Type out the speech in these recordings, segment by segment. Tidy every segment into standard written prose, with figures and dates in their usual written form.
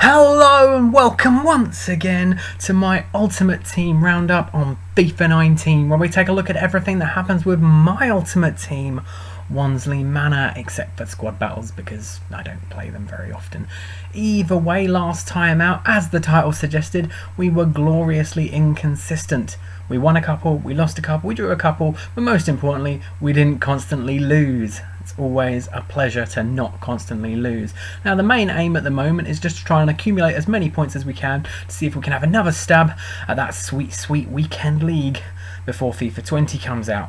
Hello and welcome once again to my Ultimate Team Roundup on FIFA 19, where we take a look at everything that happens with my Ultimate Team, Wansley Manor, except for squad battles because I don't play them very often. Either way, last time out, as the title suggested, we were gloriously inconsistent. We won a couple, we lost a couple, we drew a couple, but most importantly, we didn't constantly lose. It's always a pleasure to not constantly lose. Now the main aim at the moment is just to try and accumulate as many points as we can to see if we can have another stab at that sweet weekend league before FIFA 20 comes out.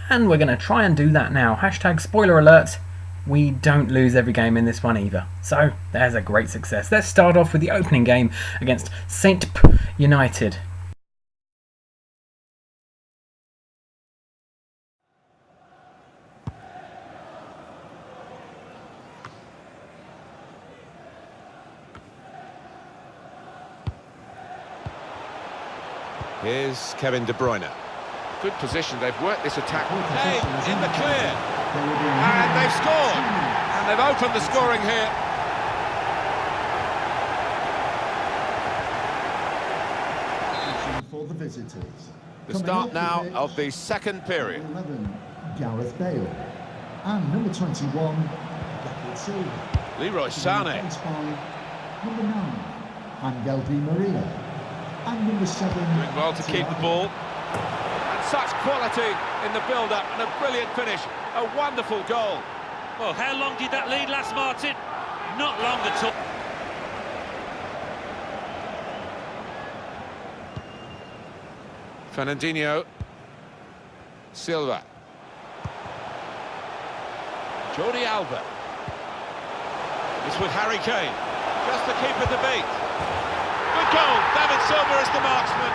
And we're going to try and do that now. Hashtag spoiler alert, we don't lose every game in this one either. So there's a great success. Let's start off with the opening game against St. United. Here's Kevin De Bruyne. Good position, they've worked this attack. Hey, in the clear. And they've scored. And they've opened the scoring here. For the visitors. The start now of the second period. 11, Gareth Bale. And number 21, David Silva. Leroy Sané. Number 9, Angel Di Maria. And number 7, doing well to keep the ball. And such quality in the build-up and a brilliant finish. A wonderful goal. Well, how long did that lead last, Martin? Not long at all. Fernandinho. Silva. Jordi Alba. It's with Harry Kane. Just to keep at the beat. Good goal. David Silva is the marksman.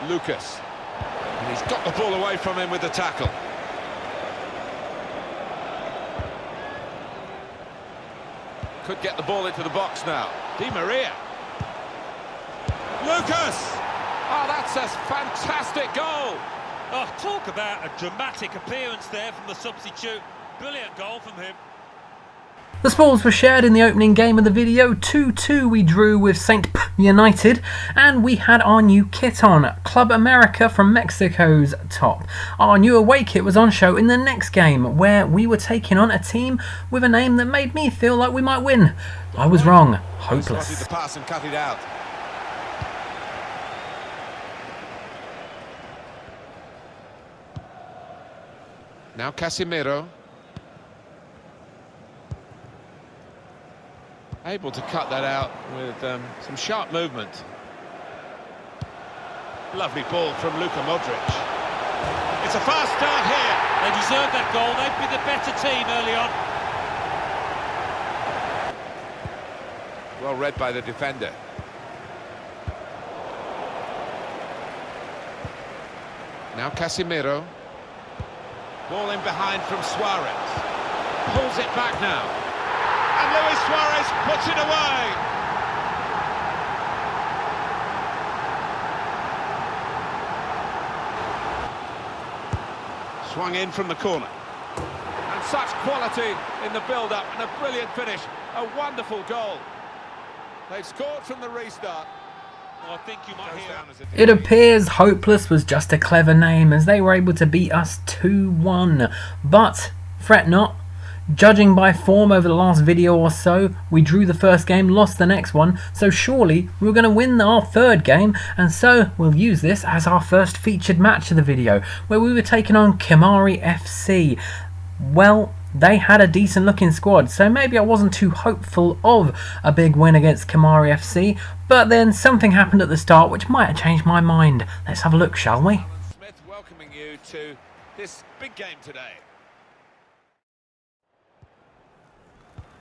Lucas. And he's got the ball away from him with the tackle. Could get the ball into the box now. Di Maria. Lucas! Oh, that's a fantastic goal! Oh, talk about a dramatic appearance there from the substitute. Brilliant goal from him. The spoils were shared in the opening game of the video. 2-2 we drew with St. United, and we had our new kit on, Club America from Mexico's top. Our new away kit was on show in the next game, where we were taking on a team with a name that made me feel like we might win. I was wrong. Hopeless. Spotted the pass and cut it out. Now Casemiro. Able to cut that out with some sharp movement. Lovely ball from Luka Modric. It's a fast start here. They deserved that goal. They've been the better team early on. Well read by the defender. Now Casemiro. Ball in behind from Suarez. Pulls it back now. And Luis Suarez puts it away. Swung in from the corner. And such quality in the build-up and a brilliant finish. A wonderful goal. They've scored from the restart. Well, I think you might hear. It appears Hopeless was just a clever name, as they were able to beat us 2-1. But fret not. Judging by form over the last video or so, we drew the first game, lost the next one, so surely we were going to win our third game, and so we'll use this as our first featured match of the video, where we were taking on Kamari FC. Well, they had a decent looking squad, so maybe I wasn't too hopeful of a big win against Kamari FC, but then something happened at the start which might have changed my mind. Let's have a look, shall we? Smith welcoming you to this big game today.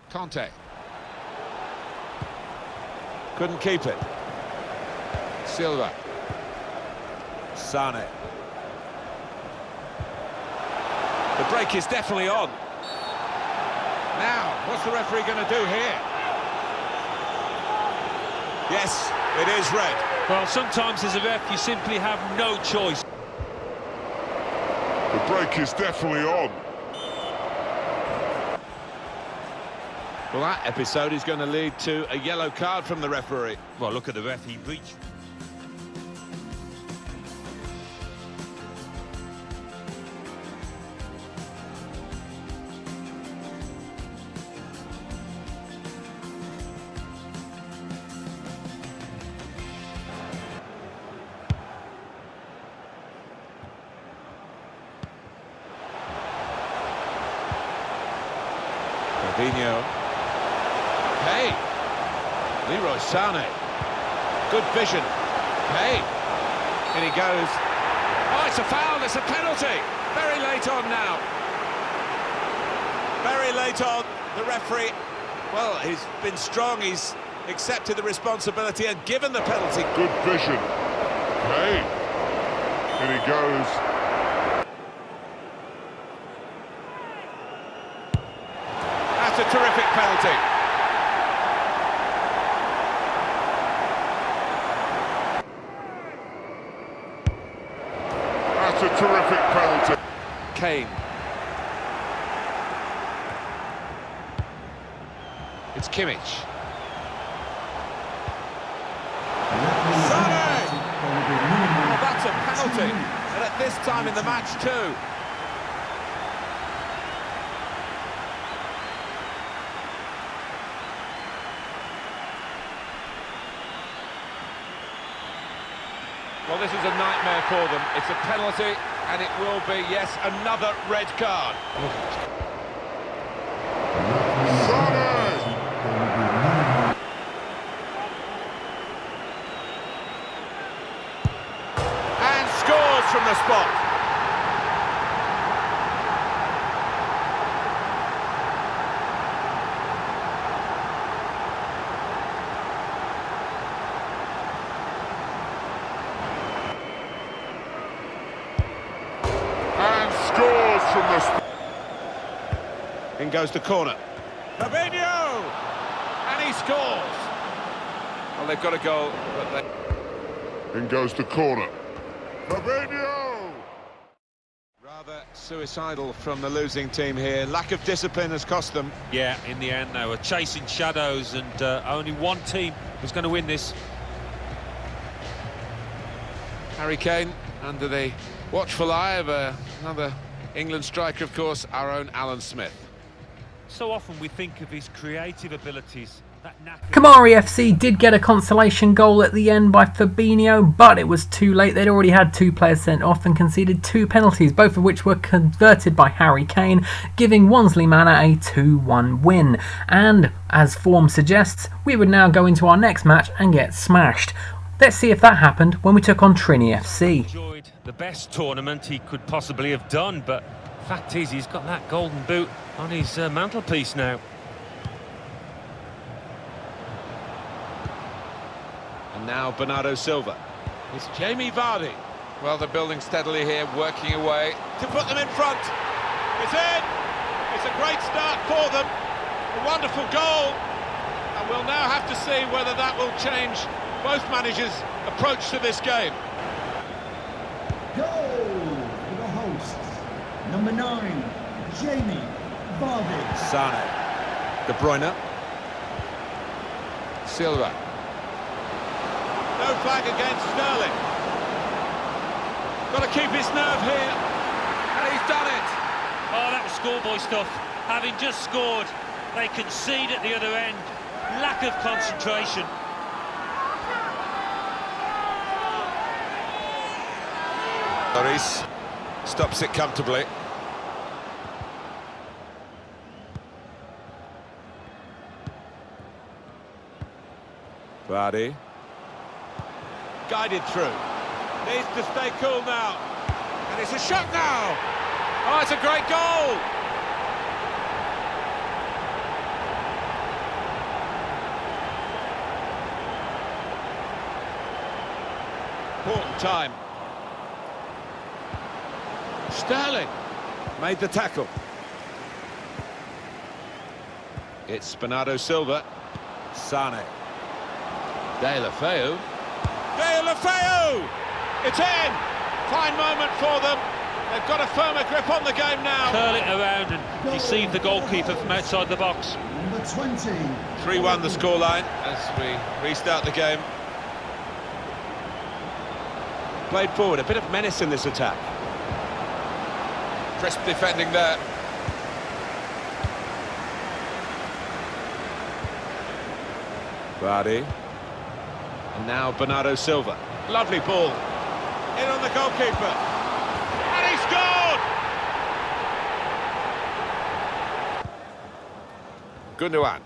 Conte. Couldn't keep it. Silva. Sané. The break is definitely on. Now, what's the referee going to do here? Yes, It is red. Well, sometimes as a ref, you simply have no choice. The break is definitely on. Well, that episode is going to lead to a yellow card from the referee. Well, look at the ref, he reached. Fabinho. Hey, Leroy Sané. Good vision. Hey, in he goes. Oh, it's a foul, it's a penalty. Very late on now. Very late on. The referee, well, he's been strong. He's accepted the responsibility and given the penalty. Good vision. Hey, in he goes. That's a terrific penalty. That's a terrific penalty. Kane. It's Kimmich. Sané! Oh, that's a penalty. And at this time in the match too. Well, this is a nightmare for them. It's a penalty, and it will be, yes, another red card. And scores from the spot. And scores from the spot. In goes the corner. Fabinho! And he scores. Well, they've got a goal, but they... In goes the corner. Fabinho! Rather suicidal from the losing team here. Lack of discipline has cost them. Yeah, in the end, they were chasing shadows, and only one team was going to win this. Harry Kane under the watchful eye of another England striker, of course, our own Alan Smith. So often we think of his creative abilities. Kamari FC did get a consolation goal at the end by Fabinho, but it was too late. They'd already had two players sent off and conceded two penalties, both of which were converted by Harry Kane, giving Wansley Manor a 2-1 win. And, as form suggests, we would now go into our next match and get smashed. Let's see if that happened when we took on Trini FC. Enjoyed the best tournament he could possibly have done, but fact is he's got that golden boot on his mantelpiece now. And now Bernardo Silva. It's Jamie Vardy. Well, they're building steadily here, working away to put them in front. It's in! It's a great start for them. A wonderful goal. And we'll now have to see whether that will change both managers' approach to this game. Goal for the hosts. Number 9, Jamie Vardy. Sané. De Bruyne. Silva. No flag against Sterling. Got to keep his nerve here. And he's done it. Oh, that was schoolboy stuff. Having just scored, they concede at the other end. Lack of concentration. Lloris stops it comfortably. Vardy. Guided through. Needs to stay cool now. And it's a shot now. Oh, it's a great goal. Important time. Sterling made the tackle. It's Bernardo Silva. Sané. De La Feu. Deulofeu! It's in! Fine moment for them. They've got a firmer grip on the game now. Curl it around and deceive the goalkeeper from outside the box. Number 20. 3-1 the scoreline as we restart the game. Played forward, a bit of menace in this attack. Crisp defending there. Vardy. And now Bernardo Silva. Lovely ball. In on the goalkeeper. And he scored! Gundogan.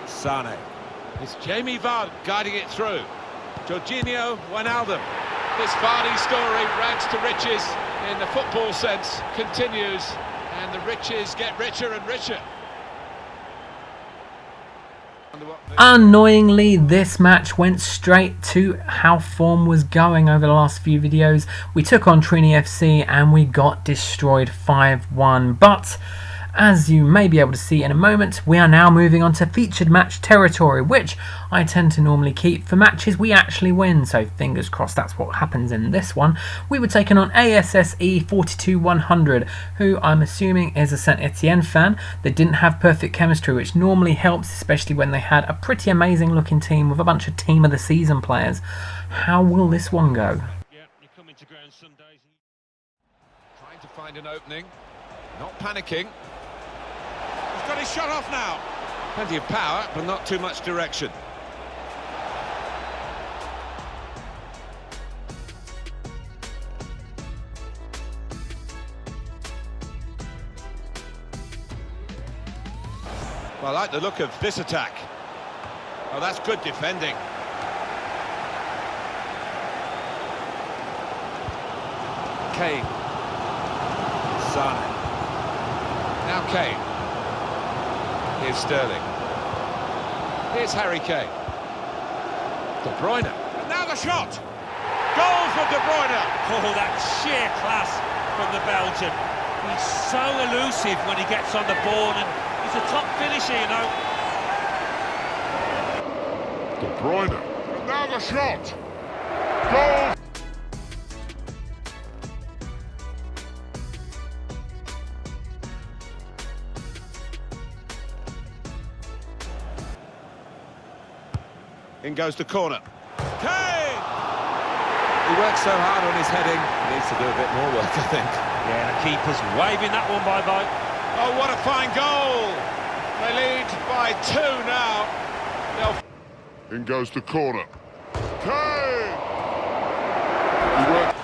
Sane. It's Jamie Vardy guiding it through. Jorginho Wijnaldum. This Vardy story, rags to riches in the football sense, continues, and the riches get richer and richer. Annoyingly, this match went straight to how form was going over the last few videos. We took on Trini FC and we got destroyed 5-1, but as you may be able to see in a moment, we are now moving on to featured match territory, which I tend to normally keep for matches we actually win, so fingers crossed that's what happens in this one. We were taken on ASSE 42100, who I'm assuming is a Saint Etienne fan. They didn't have perfect chemistry, which normally helps, especially when they had a pretty amazing looking team with a bunch of team of the season players. How will this one go? Yeah, you come into ground some days. Trying to find an opening, not panicking. He's got his shot off now. Plenty of power, but not too much direction. Well, I like the look of this attack. Oh, that's good defending. Kane. Sane. Now Kane. Here's Sterling. Here's Harry Kane. De Bruyne. And now the shot! Goal for De Bruyne! Oh, that sheer class from the Belgian. He's so elusive when he gets on the ball, and he's a top finisher, you know. De Bruyne. And now the shot. Goal. In goes the corner. Kane! He works so hard on his heading, he needs to do a bit more work, I think. Yeah, the keeper's waving that one bye-bye. Oh, what a fine goal! They lead by 2 now. In goes the corner. Kane! He worked.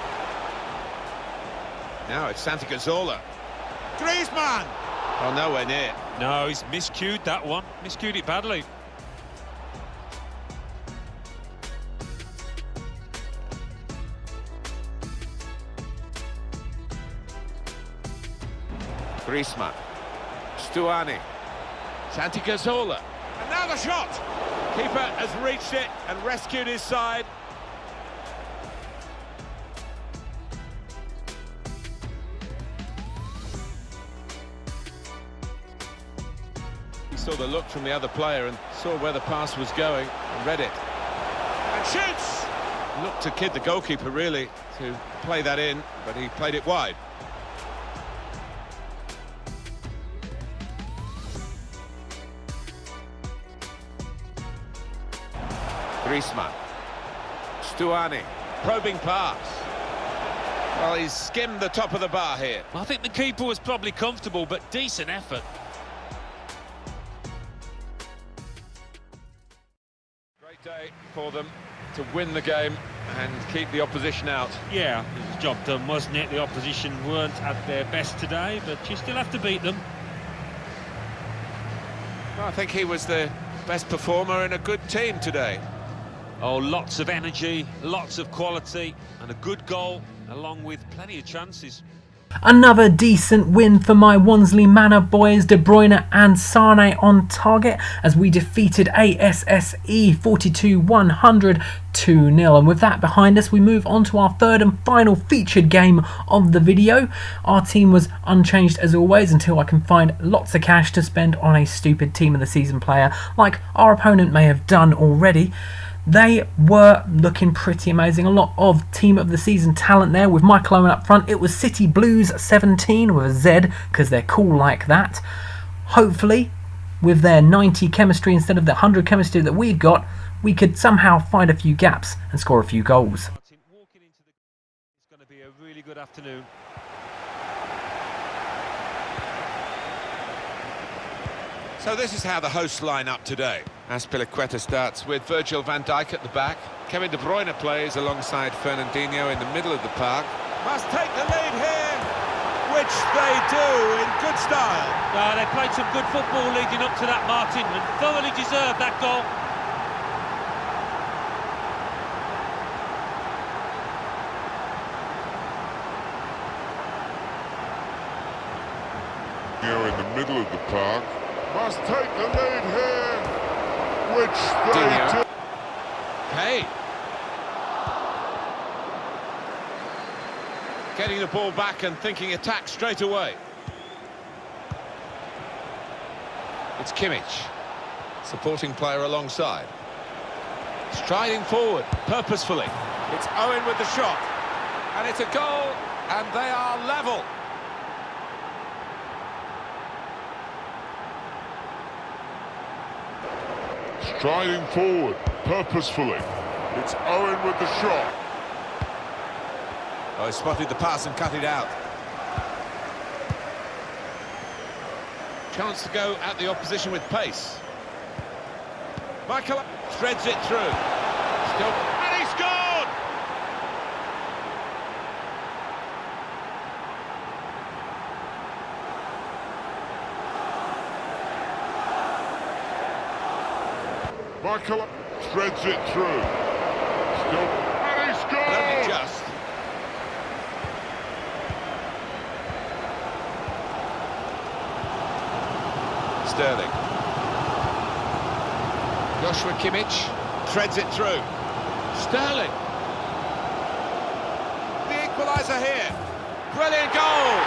Now it's Santi Cazorla. Griezmann! Oh, nowhere near. No, he's miscued that one. Miscued it badly. Griezmann. Stuani. Santi Cazorla. And now the shot! Keeper has reached it and rescued his side. He saw the look from the other player and saw where the pass was going and read it. And shoots! Looked to kid the goalkeeper, really, to play that in, but he played it wide. Griezmann. Stuani. Probing pass. Well, he's skimmed the top of the bar here. I think the keeper was probably comfortable, but decent effort. Great day for them to win the game and keep the opposition out. Yeah, it was job done, wasn't it? The opposition weren't at their best today, but you still have to beat them. Well, I think he was the best performer in a good team today. Oh, lots of energy, lots of quality, and a good goal, along with plenty of chances. Another decent win for my Wansley Manor boys, De Bruyne and Sane on target as we defeated ASSE 42-100 2-0. And with that behind us, we move on to our third and final featured game of the video. Our team was unchanged as always until I can find lots of cash to spend on a stupid team of the season player like our opponent may have done already. They were looking pretty amazing. A lot of team of the season talent there with Michael Owen up front. It was City Blues 17 with a Z because they're cool like that. Hopefully, with their 90 chemistry instead of the 100 chemistry that we've got, we could somehow find a few gaps and score a few goals. It's going to be a really good afternoon. So this is how the hosts line up today. Azpilicueta starts with Virgil van Dijk at the back. Kevin De Bruyne plays alongside Fernandinho in the middle of the park. Must take the lead here, which they do in good style. They played some good football leading up to that, Martin, and thoroughly deserved that goal. In the middle of the park. Must take the lead here, which they do. Hey. Getting the ball back and thinking attack straight away. It's Kimmich, supporting player alongside. Striding forward, purposefully. It's Owen with the shot. And it's a goal, and they are level. Striding forward, purposefully. It's Owen with the shot. Oh, he spotted the pass and cut it out. Chance to go at the opposition with pace. Michael threads it through. Still, and he scored! Michael threads it through. Still, and he scores! Only just. Sterling. Joshua Kimmich threads it through. Sterling. The equaliser here. Brilliant goal!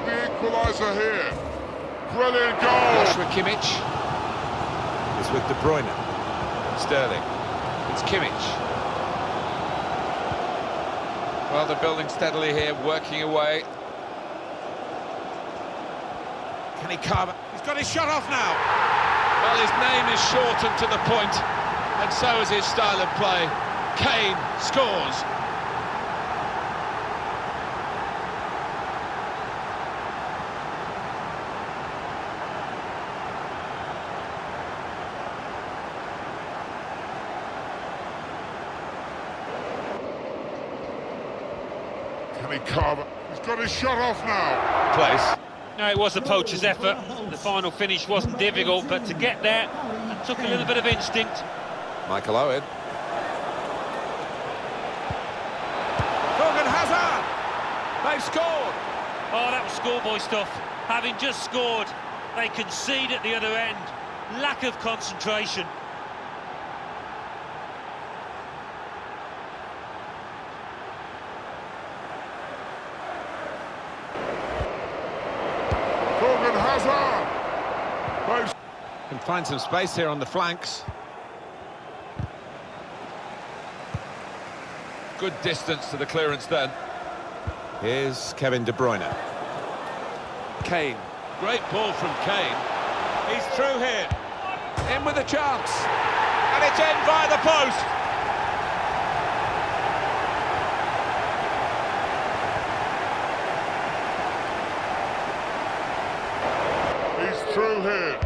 Equaliser here. Brilliant goal. Joshua Kimmich is with De Bruyne. Sterling. It's Kimmich. Well, they're building steadily here, working away. Can he carve it? He's got his shot off now. Well, his name is shortened to the point, and so is his style of play. Kane scores. Can he carve it? He's got his shot off now. Place. No, it was a poacher's effort. The final finish wasn't difficult, but to get there, it took a little bit of instinct. Michael Owen. Thorgan Hazard! They've scored! Oh, that was schoolboy stuff. Having just scored, they concede at the other end. Lack of concentration. Thorgan Hazard! Can find some space here on the flanks. Good distance to the clearance then. Here's Kevin De Bruyne. Kane. Great ball from Kane. He's through here. In with a chance. And it's in by the post. He's through here.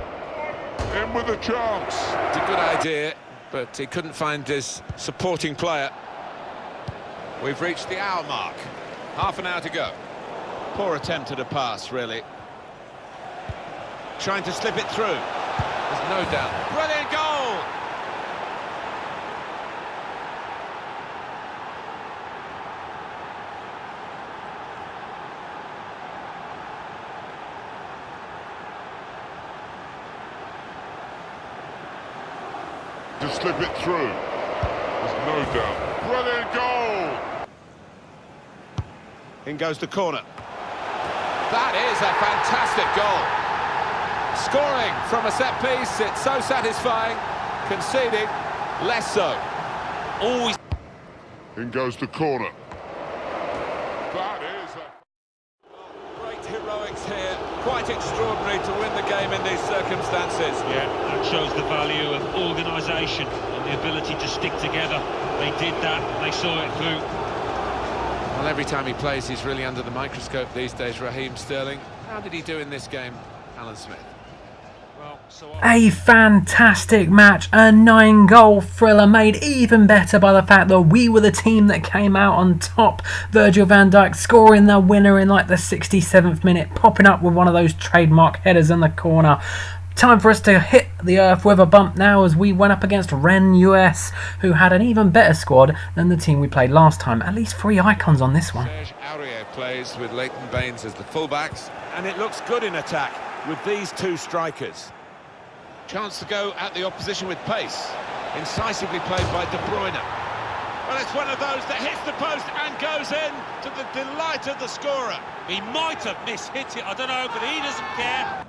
In with a chance. It's a good idea, but he couldn't find his supporting player. We've reached the hour mark. Half an hour to go. Poor attempt at a pass, really. trying to slip it through. There's no doubt. Brilliant goal! To slip it through. There's no doubt. Brilliant goal! In goes the corner. That is a fantastic goal. Scoring from a set piece, it's so satisfying. Conceding, less so. Always. In goes the corner. That is a... Great heroics here. Quite extraordinary to win the game in these circumstances. Yeah, that shows the value of organisation and the ability to stick together. They did that, and they saw it through. Well, every time he plays, he's really under the microscope these days, Raheem Sterling. How did he do in this game, Alan Smith? A fantastic match, a 9-goal thriller made even better by the fact that we were the team that came out on top. Virgil van Dijk scoring the winner in like the 67th minute, popping up with one of those trademark headers in the corner. Time for us to hit the earth with a bump now as we went up against Rennes US, who had an even better squad than the team we played last time. At least 3 icons on this one. Serge Aurier plays with Leighton Baines as the fullbacks, and it looks good in attack with these two strikers. Chance to go at the opposition with pace. Incisively played by De Bruyne. Well, it's one of those that hits the post and goes in to the delight of the scorer. He might have mishit it, I don't know, but he doesn't care.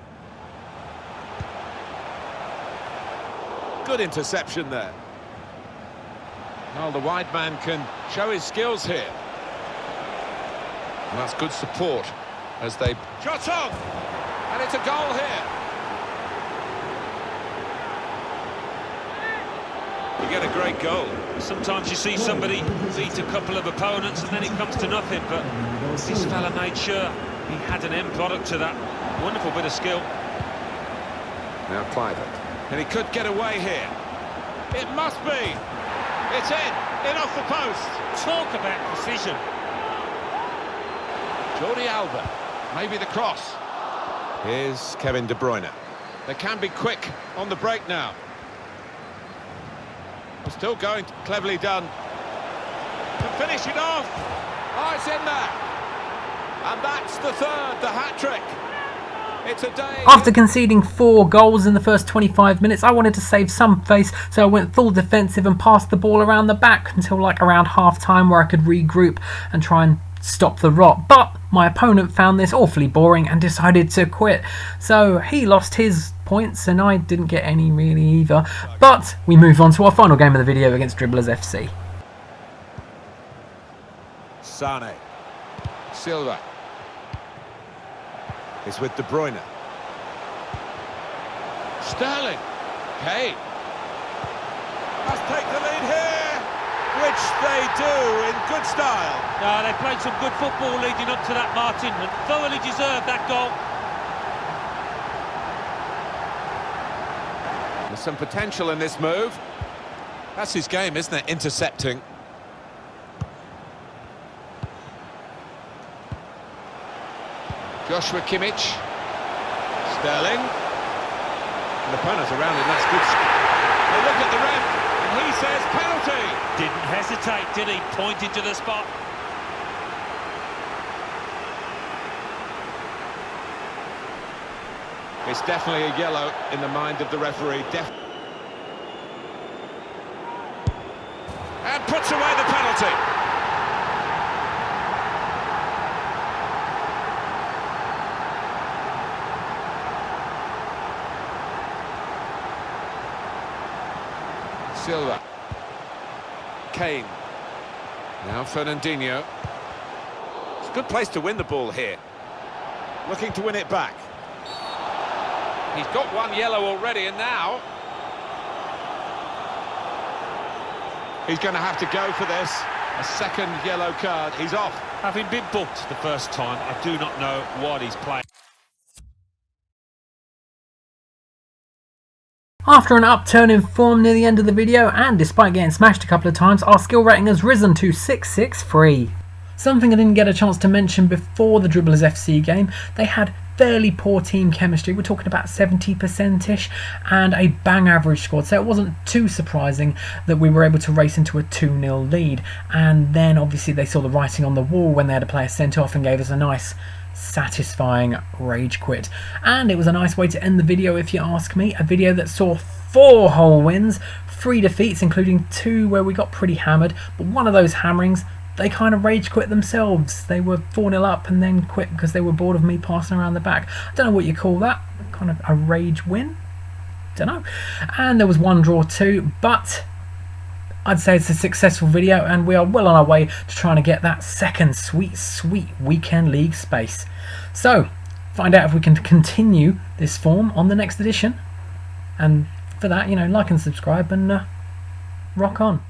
Good interception there. Well, the wide man can show his skills here. And that's good support as they... Shot on! And it's a goal here. You get a great goal. Sometimes you see somebody beat a couple of opponents and then it comes to nothing, but this fella made sure he had an end product to that. Wonderful bit of skill. Now Clivert. And he could get away here. It must be. It's in off the post. Talk about precision. Jordi Alba, maybe the cross. Here's Kevin De Bruyne. They can be quick on the break now. Still going, cleverly done. Can finish it off. Oh, it's in there. And that's the third, the hat-trick. It's a day. After conceding 4 goals in the first 25 minutes, I wanted to save some face, so I went full defensive and passed the ball around the back until like around half-time where I could regroup and try and stop the rot. But my opponent found this awfully boring and decided to quit. So he lost his points and I didn't get any really either. But we move on to our final game of the video against Dribblers FC. Sane. Silva. Is with De Bruyne. Sterling. Kane. Must take the lead here, which they do in good style. They played some good football leading up to that, Martin, and thoroughly deserved that goal. There's some potential in this move. That's his game, isn't it? Intercepting. Joshua Kimmich. Sterling. And the opponent's around him, that's good. They look at the ref, and he says penalty. Didn't hesitate, did he? Pointed to the spot. It's definitely a yellow in the mind of the referee. And puts away the penalty. Silva. Kane. Now Fernandinho. It's a good place to win the ball here. Looking to win it back. He's got 1 yellow already, and now he's going to have to go for this. A second yellow card. He's off. Having been booked the first time, I do not know what he's playing. After an upturn in form near the end of the video, and despite getting smashed a couple of times, our skill rating has risen to 663. Something I didn't get a chance to mention before the Dribblers FC game, they had fairly poor team chemistry. We're talking about 70%ish, and a bang average squad. So it wasn't too surprising that we were able to race into a 2-0 lead. And then obviously they saw the writing on the wall when they had a player sent off and gave us a nice satisfying rage quit. And it was a nice way to end the video, if you ask me. A video that saw 4 whole wins, 3 defeats, including 2 where we got pretty hammered. But one of those hammerings, they kind of rage quit themselves. They were 4-0 up and then quit because they were bored of me passing around the back. I don't know what you call that. Kind of a rage win? Don't know. And there was 1 draw too, but I'd say it's a successful video, and we are well on our way to trying to get that second sweet weekend league space. So, find out if we can continue this form on the next edition. And for that, like and subscribe and rock on.